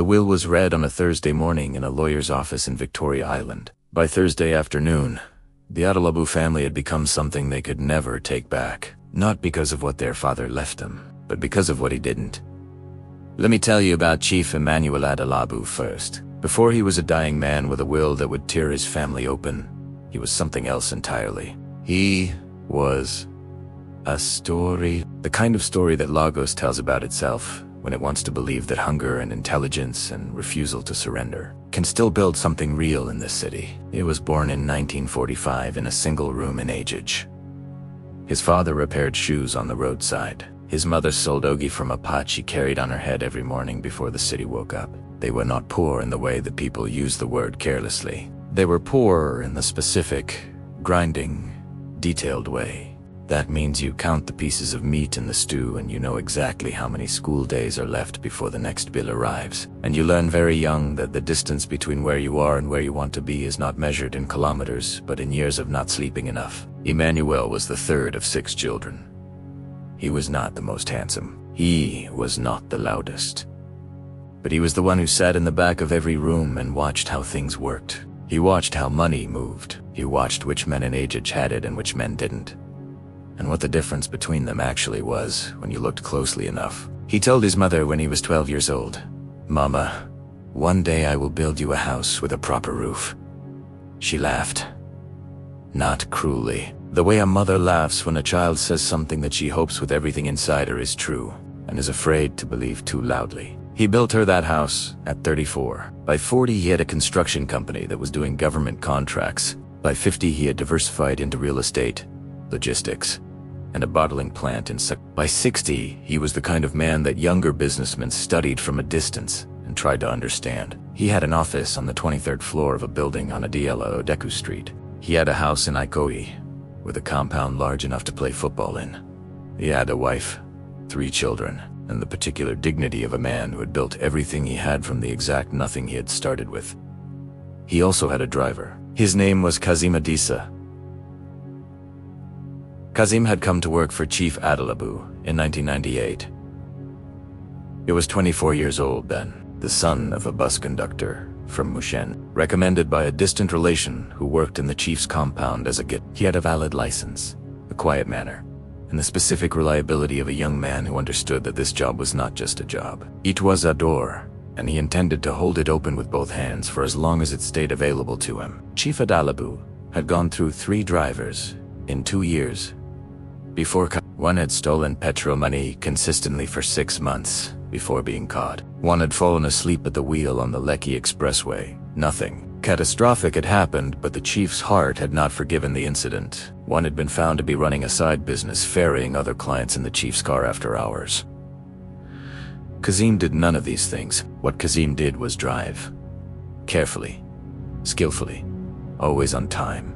The will was read on a Thursday morning in a lawyer's office in Victoria Island. By Thursday afternoon, the Adelabu family had become something they could never take back. Not because of what their father left them, but because of what he didn't. Let me tell you about Chief Emmanuel Adelabu first. Before he was a dying man with a will that would tear his family open, he was something else entirely. He was a story. The kind of story that Lagos tells about itself when it wants to believe that hunger and intelligence and refusal to surrender can still build something real in this city. He was born in 1945 in a single room in Agege. His father repaired shoes on the roadside. His mother sold ogi from a pot she carried on her head every morning before the city woke up. They were not poor in the way that people use the word carelessly. They were poor in the specific, grinding, detailed way. That means you count the pieces of meat in the stew and you know exactly how many school days are left before the next bill arrives. And you learn very young that the distance between where you are and where you want to be is not measured in kilometers, but in years of not sleeping enough. Emmanuel was the third of 6 children. He was not the most handsome. He was not the loudest. But he was the one who sat in the back of every room and watched how things worked. He watched how money moved. He watched which men in Agege had it and which men didn't. And what the difference between them actually was when you looked closely enough. He told his mother when he was 12 years old, "Mama, one day I will build you a house with a proper roof." She laughed. Not cruelly. The way a mother laughs when a child says something that she hopes with everything inside her is true, and is afraid to believe too loudly. He built her that house at 34. By 40, he had a construction company that was doing government contracts. By 50, he had diversified into real estate, logistics, and a bottling plant in By 60, he was the kind of man that younger businessmen studied from a distance and tried to understand. He had an office on the 23rd floor of a building on Adiela Odeku Street. He had a house in Ikoyi, with a compound large enough to play football in. He had a wife, 3 children, and the particular dignity of a man who had built everything he had from the exact nothing he had started with. He also had a driver. His name was Kazeem Adisa. Kazeem had come to work for Chief Adelabu in 1998. He was 24 years old then, the son of a bus conductor from Mushen, recommended by a distant relation who worked in the chief's compound as a git. He had a valid license, a quiet manner, and the specific reliability of a young man who understood that this job was not just a job. It was a door, and he intended to hold it open with both hands for as long as it stayed available to him. Chief Adelabu had gone through 3 drivers in 2 years. Before one had stolen petrol money consistently for 6 months before being caught. One had fallen asleep at the wheel on the Lekki Expressway. Nothing catastrophic had happened, but the chief's heart had not forgiven the incident. One had been found to be running a side business, ferrying other clients in the chief's car after hours. Kazeem did none of these things. What Kazeem did was drive. Carefully, skillfully, always on time,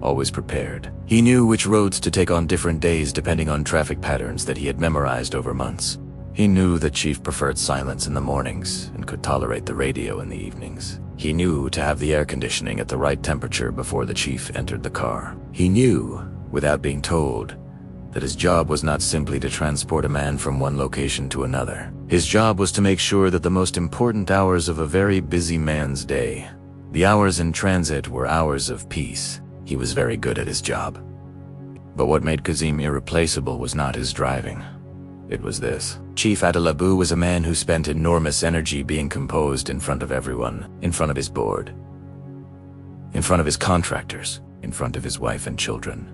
always prepared. He knew which roads to take on different days depending on traffic patterns that he had memorized over months. He knew that Chief preferred silence in the mornings and could tolerate the radio in the evenings. He knew to have the air conditioning at the right temperature before the chief entered the car. He knew, without being told, that his job was not simply to transport a man from one location to another. His job was to make sure that the most important hours of a very busy man's day, the hours in transit, were hours of peace. He was very good at his job. But what made Kazeem irreplaceable was not his driving. It was this. Chief Adelabu was a man who spent enormous energy being composed in front of everyone, in front of his board, in front of his contractors, in front of his wife and children.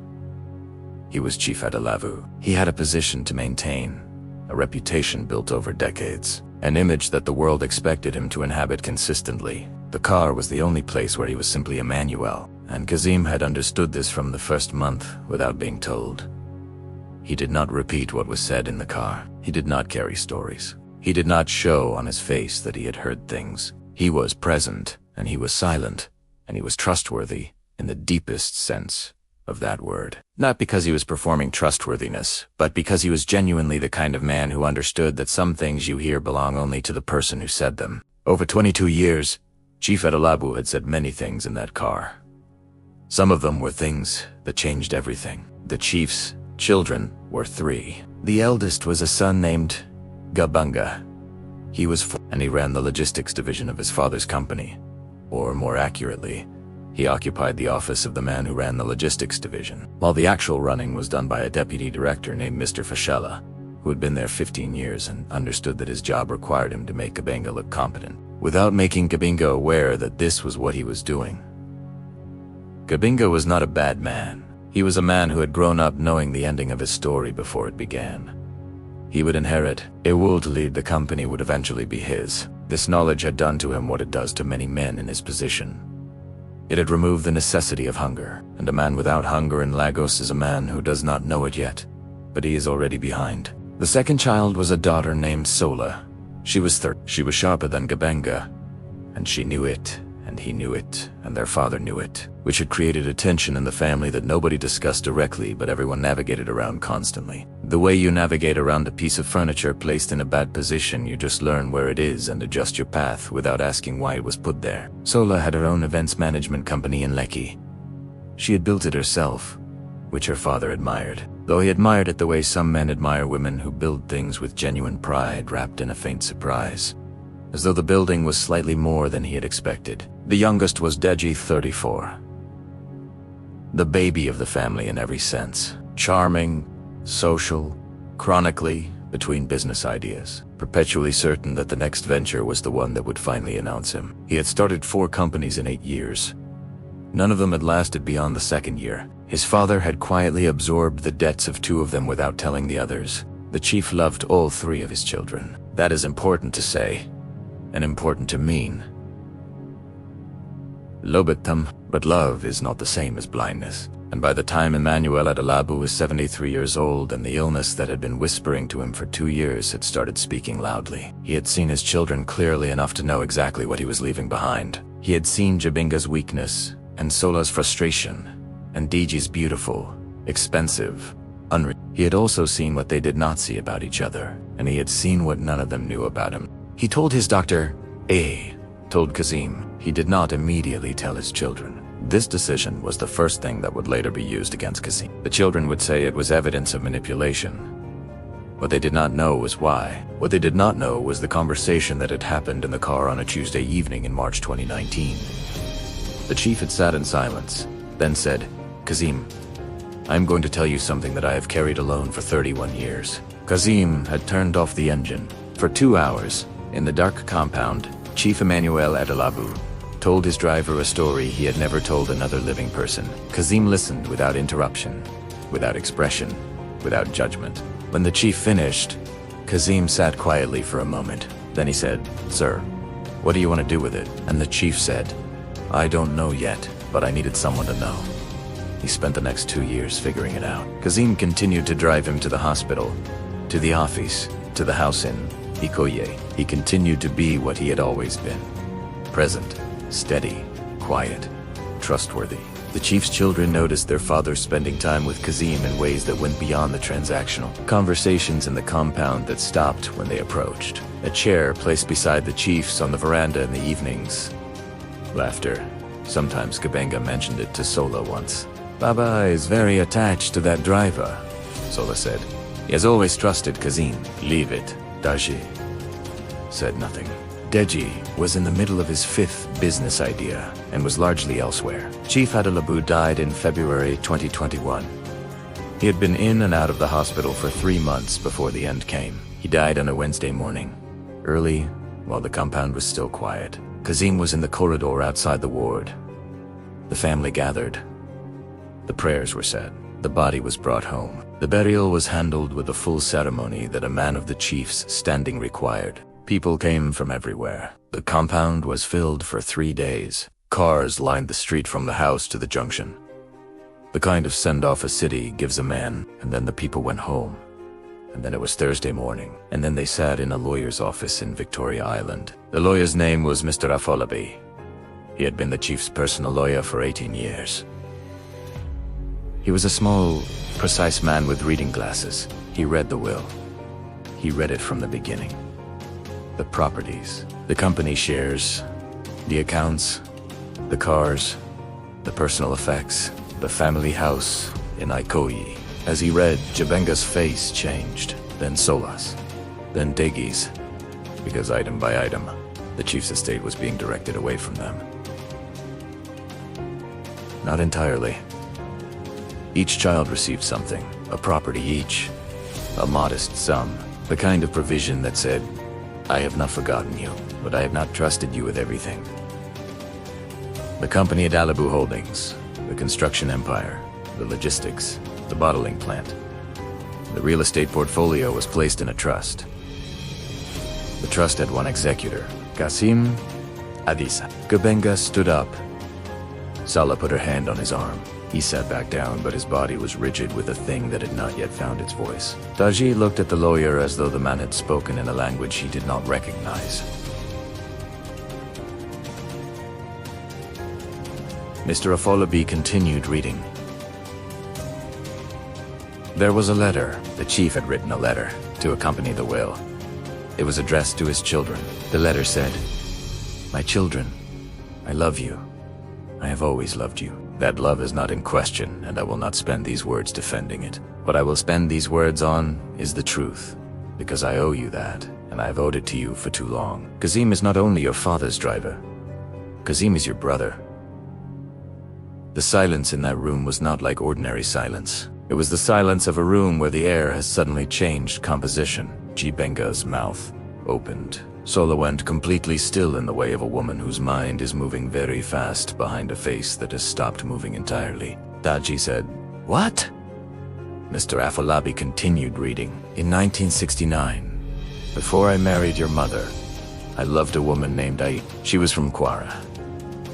He was Chief Adelabu. He had a position to maintain, a reputation built over decades, an image that the world expected him to inhabit consistently. The car was the only place where he was simply Emmanuel, and Kazeem had understood this from the first month without being told. He did not repeat what was said in the car. He did not carry stories. He did not show on his face that he had heard things. He was present, and he was silent, and he was trustworthy in the deepest sense of that word. Not because he was performing trustworthiness, but because he was genuinely the kind of man who understood that some things you hear belong only to the person who said them. Over 22 years, Chief Adelabu had said many things in that car. Some of them were things that changed everything. The chief's children were 3. The eldest was a son named Gabunga. and he ran the logistics division of his father's company. Or more accurately, he occupied the office of the man who ran the logistics division, while the actual running was done by a deputy director named Mr. Fashella, who had been there 15 years and understood that his job required him to make Kabinga look competent, without making Kabinga aware that this was what he was doing. Kabinga was not a bad man. He was a man who had grown up knowing the ending of his story before it began. He would inherit. It would lead the company would eventually be his. This knowledge had done to him what it does to many men in his position. It had removed the necessity of hunger, and a man without hunger in Lagos is a man who does not know it yet, but he is already behind. The second child was a daughter named Sola. She was She was sharper than Kabinga, and she knew it, and he knew it, and their father knew it, which had created a tension in the family that nobody discussed directly, but everyone navigated around constantly. The way you navigate around a piece of furniture placed in a bad position, you just learn where it is and adjust your path without asking why it was put there. Sola had her own events management company in Lekki. She had built it herself, which her father admired, though he admired it the way some men admire women who build things with genuine pride wrapped in a faint surprise, as though the building was slightly more than he had expected. The youngest was Deji, 34. The baby of the family in every sense. Charming, social, chronically between business ideas, perpetually certain that the next venture was the one that would finally announce him. He had started 4 companies in 8 years. None of them had lasted beyond the second year. His father had quietly absorbed the debts of 2 of them without telling the others. The chief loved all 3 of his children. That is important to say, and important to mean. Lobitum, but love is not the same as blindness. And by the time Emmanuel Adelabu was 73 years old and the illness that had been whispering to him for 2 years had started speaking loudly, he had seen his children clearly enough to know exactly what he was leaving behind. He had seen Jabinga's weakness, and Sola's frustration, and Diji's beautiful, expensive, unreal. He had also seen what they did not see about each other, and he had seen what none of them knew about him. He told his doctor, told Kazeem. He did not immediately tell his children. This decision was the first thing that would later be used against Kazeem. The children would say it was evidence of manipulation. What they did not know was why. What they did not know was the conversation that had happened in the car on a Tuesday evening in March 2019. The chief had sat in silence, then said, "Kazeem, I'm going to tell you something that I have carried alone for 31 years. Kazeem had turned off the engine. For 2 hours, in the dark compound, Chief Emmanuel Adelabu told his driver a story he had never told another living person. Kazeem listened without interruption, without expression, without judgment. When the chief finished, Kazeem sat quietly for a moment. Then he said, "Sir, what do you want to do with it?" And the chief said, "I don't know yet, but I needed someone to know." He spent the next 2 years figuring it out. Kazeem continued to drive him to the hospital, to the office, to the house in Ikoye. He continued to be what he had always been. Present, steady, quiet, trustworthy. The chief's children noticed their father spending time with Kazeem in ways that went beyond the transactional. Conversations in the compound that stopped when they approached. A chair placed beside the chief's on the veranda in the evenings. Laughter. Sometimes Kabinga mentioned it to Sola once. "Baba is very attached to that driver," Sola said. "He has always trusted Kazeem." "Leave it." Daji said nothing. Deji was in the middle of his 5th business idea and was largely elsewhere. Chief Adelabu died in February 2021. He had been in and out of the hospital for 3 months before the end came. He died on a Wednesday morning, early, while the compound was still quiet. Kazeem was in the corridor outside the ward. The family gathered. The prayers were said. The body was brought home. The burial was handled with the full ceremony that a man of the chief's standing required. People came from everywhere. The compound was filled for 3 days. Cars lined the street from the house to the junction. The kind of send-off a city gives a man, and then the people went home. And then it was Thursday morning, and then they sat in a lawyer's office in Victoria Island. The lawyer's name was Mr. Afolabi. He had been the chief's personal lawyer for 18 years. He was a small, precise man with reading glasses. He read the will. He read it from the beginning. The properties, the company shares, the accounts, the cars, the personal effects, the family house in Ikoyi. As he read, Jabenga's face changed, then Sola's, then Degi's, because item by item, the chief's estate was being directed away from them. Not entirely. Each child received something, a property each, a modest sum, the kind of provision that said, I have not forgotten you, but I have not trusted you with everything. The company Adalabu Holdings, the construction empire, the logistics, the bottling plant. The real estate portfolio was placed in a trust. The trust had one executor, Kazeem Adisa. Kabenga stood up. Sala put her hand on his arm. He sat back down, but his body was rigid with a thing that had not yet found its voice. Taji looked at the lawyer as though the man had spoken in a language he did not recognize. Mr. Afolabi continued reading. There was a letter. The chief had written a letter to accompany the will. It was addressed to his children. The letter said, My children, I love you. I have always loved you. That love is not in question, and I will not spend these words defending it. What I will spend these words on is the truth, because I owe you that, and I have owed it to you for too long. Kazeem is not only your father's driver. Kazeem is your brother. The silence in that room was not like ordinary silence. It was the silence of a room where the air has suddenly changed composition. Chibenga's mouth opened. Sola went completely still in the way of a woman whose mind is moving very fast behind a face that has stopped moving entirely. Taji said, What? Mr. Afolabi continued reading. In 1969, before I married your mother, I loved a woman named Ai. She was from Kwara.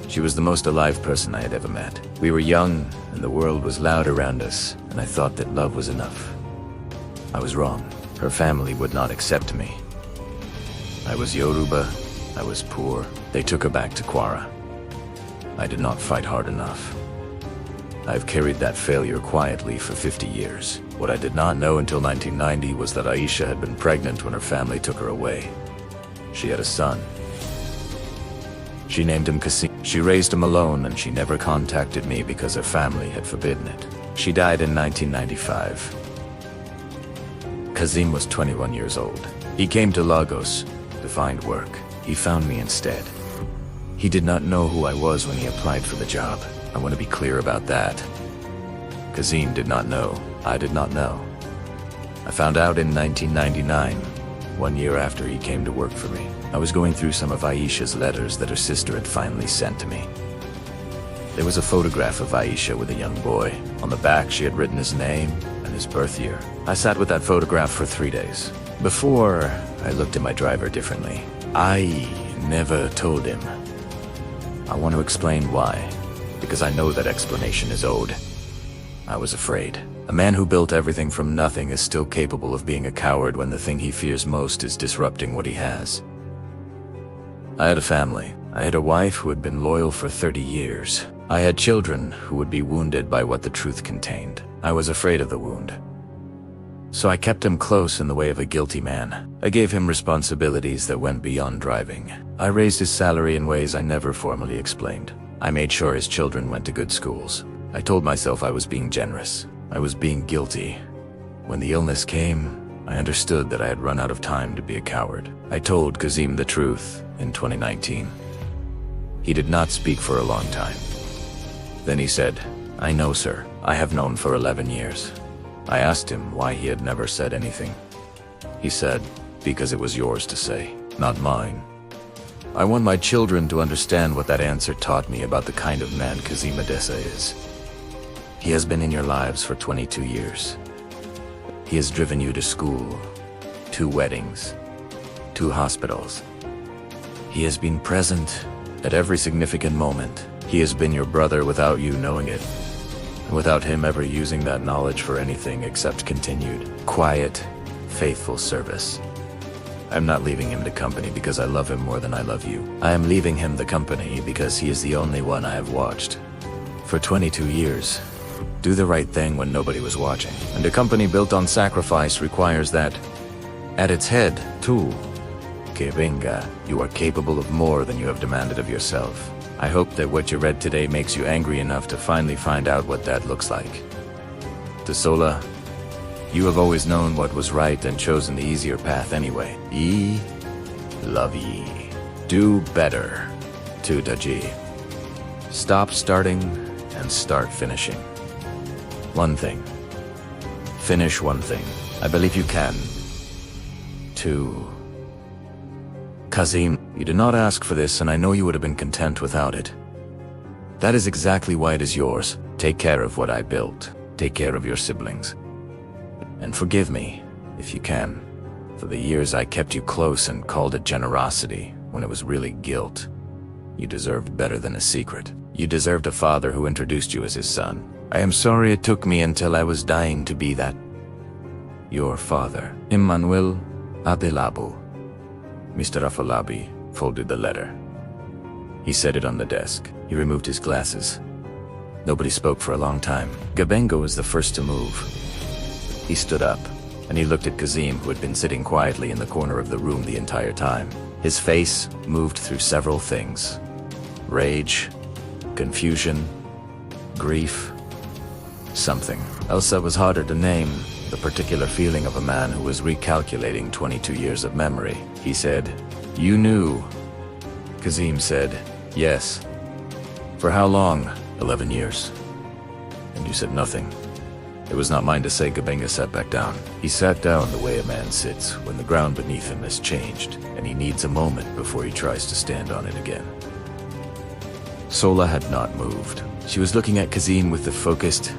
She was the most alive person I had ever met. We were young, and the world was loud around us, and I thought that love was enough. I was wrong. Her family would not accept me. I was Yoruba, I was poor. They took her back to Kwara. I did not fight hard enough. I've carried that failure quietly for 50 years. What I did not know until 1990 was that Aisha had been pregnant when her family took her away. She had a son. She named him Kazeem. She raised him alone, and she never contacted me because her family had forbidden it. She died in 1995. Kazeem was 21 years old. He came to Lagos to find work. He found me instead. He did not know who I was when he applied for the job. I want to be clear about that. Kazeem did not know. I did not know. I found out in 1999, 1 year after he came to work for me. I was going through some of Aisha's letters that her sister had finally sent to me. There was a photograph of Aisha with a young boy. On the back, she had written his name and his birth year. I sat with that photograph for 3 days. Before, I looked at my driver differently. I never told him. I want to explain why, because I know that explanation is owed. I was afraid. A man who built everything from nothing is still capable of being a coward when the thing he fears most is disrupting what he has. I had a family. I had a wife who had been loyal for 30 years. I had children who would be wounded by what the truth contained. I was afraid of the wound. So I kept him close in the way of a guilty man. I gave him responsibilities that went beyond driving. I raised his salary in ways I never formally explained. I made sure his children went to good schools. I told myself I was being generous. I was being guilty. When the illness came, I understood that I had run out of time to be a coward. I told Kazeem the truth in 2019. He did not speak for a long time. Then he said, I know, sir. I have known for 11 years. I asked him why he had never said anything. He said, because it was yours to say, not mine. I want my children to understand what that answer taught me about the kind of man Kazeem Adisa is. He has been in your lives for 22 years. He has driven you to school, 2 weddings, 2 hospitals. He has been present at every significant moment. He has been your brother without you knowing it, and without him ever using that knowledge for anything except continued, quiet, faithful service. I'm not leaving him the company because I love him more than I love you. I am leaving him the company because he is the only one I have watched for 22 years. Do the right thing when nobody was watching. And a company built on sacrifice requires that. At its head, too, Kabenga, you are capable of more than you have demanded of yourself. I hope that what you read today makes you angry enough to finally find out what that looks like. To Sola, you have always known what was right and chosen the easier path anyway. Love ye. Do better. To Daji. Stop starting and start finishing. One thing. Finish one thing. I believe you can. To Kazeem, you did not ask for this, and I know you would have been content without it. That is exactly why it is yours. Take care of what I built. Take care of your siblings. And forgive me, if you can, for the years I kept you close and called it generosity when it was really guilt. You deserved better than a secret. You deserved a father who introduced you as his son. I am sorry it took me until I was dying to be that. Your father, Emmanuel Adelabu. Mr. Afolabi folded the letter. He set it on the desk. He removed his glasses. Nobody spoke for a long time. Gabengo was the first to move. He stood up, and he looked at Kazeem, who had been sitting quietly in the corner of the room the entire time. His face moved through several things. Rage, confusion, grief, something else that was harder to name. The particular feeling of a man who was recalculating 22 years of memory. He said, "You knew." Kazeem said, "Yes." "For how long?" 11 years. "And you said nothing." It was not mine to say. Gabenga sat back down. He sat down the way a man sits when the ground beneath him has changed, and he needs a moment before he tries to stand on it again. Sola had not moved. She was looking at Kazeem with the focused,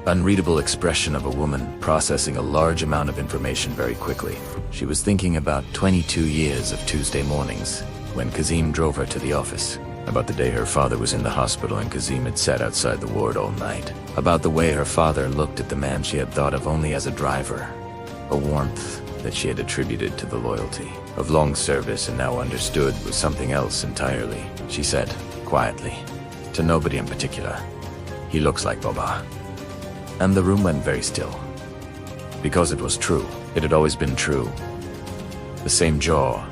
unreadable expression of a woman processing a large amount of information very quickly. She was thinking about 22 years of Tuesday mornings when Kazeem drove her to the office, about the day her father was in the hospital and Kazeem had sat outside the ward all night, about the way her father looked at the man she had thought of only as a driver, a warmth that she had attributed to the loyalty of long service and now understood was something else entirely. She said, quietly, to nobody in particular, "He looks like Baba." And the room went very still. Because it was true. It had always been true. The same jaw.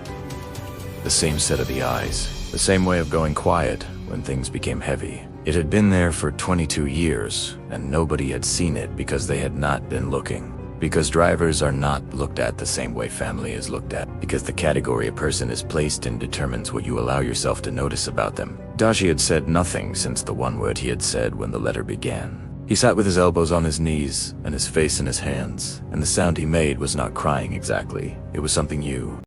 The same set of the eyes. The same way of going quiet when things became heavy. It had been there for 22 years, and nobody had seen it because they had not been looking. Because drivers are not looked at the same way family is looked at. Because the category a person is placed in determines what you allow yourself to notice about them. Dashi had said nothing since the one word he had said when the letter began. He sat with his elbows on his knees and his face in his hands, and the sound he made was not crying exactly. It was something you